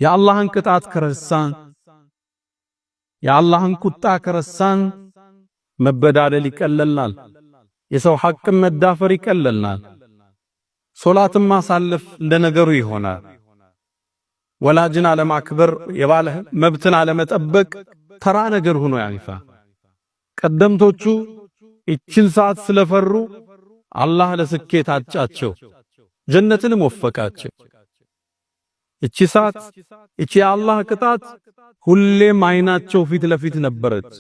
የአላህን ቅጣት ከረሳን የአላህን ቁጣ ከረሳን መበዳደል ይቀለልናል። የሰው ሐቅን መዳፈር ይቀለልናል። ሶላትን ማሳለፍ እንደነገሩ ይሆናል። ወላጅን አለማክበር የባለህ መብትን አለመጠበቅ ተራ ነገር ሆኖ ያልፋል። ቀደምቶቹ እቺን ሰዓት ስለፈሩ አላህ ለስኬት አጫቸው፣ ጀነትንም ወፈቃቸው። እቺ ሰዓት እቺ የአላህ ቅጣት ሁሌም አይናቸው ፊት ለፊት ነበረች።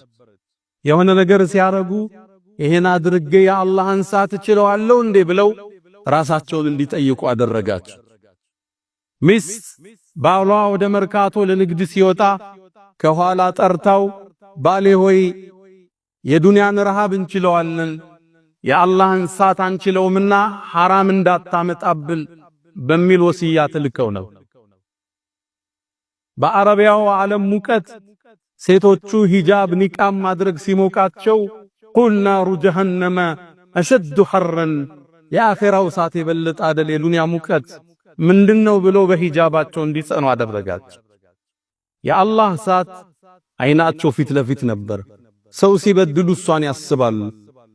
የሆነ ነገር ሲያረጉ ይሄን አድርጌ የአላህን ሰዓት እችለዋለሁ እንዴ ብለው ራሳቸውን እንዲጠይቁ አደረጋቸው። ሚስት ባሏ ወደ መርካቶ ለንግድ ሲወጣ ከኋላ ጠርታው ባሌ ሆይ የዱንያን ረሃብ እንችለዋለን የአላህን ሰዓት አንችለውምና ሐራም እንዳታመጣብል በሚል ወሲያ ትልከው ነው። በአረቢያው ዓለም ሙቀት ሴቶቹ ሂጃብ ኒቃም ማድረግ ሲሞቃቸው ቁል ናሩ ጀሃነመ አሸዱ ሐረን የአኺራው እሳት የበለጠ አይደል የዱንያ ሙቀት ምንድነው ብሎ በሂጃባቸው እንዲጸኑ አደረጋቸው። የአላህ እሳት አይናቸው ፊት ለፊት ነበር። ሰው ሲበድሉ እሷን ያስባሉ።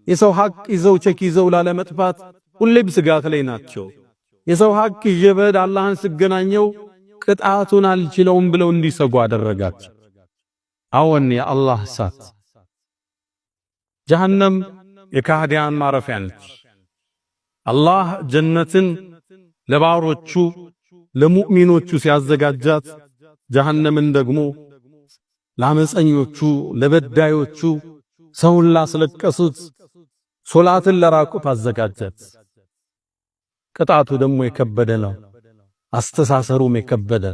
የሰው ሐቅ ይዘው ቸክ ይዘው ላለመጥፋት ሁሌም ስጋት ላይ ናቸው። የሰው ሐቅ ይጀበድ አላህን ሲገናኘው ቅጣቱን አልችለውም ብለው እንዲሰጉ አደረጋቸው። አዎን የአላህ እሳት ጀሃነም የካህዲያን ማረፊያ ነች። አላህ ጀነትን ለባሮቹ ለሙእሚኖቹ ሲያዘጋጃት ጀሃነምን ደግሞ ለአመፀኞቹ ለበዳዮቹ ሰውን ላስለቀሱት ሶላትን ለራቁት አዘጋጃት። ቅጣቱ ደግሞ የከበደ ነው። አስተሳሰሩም የከበደ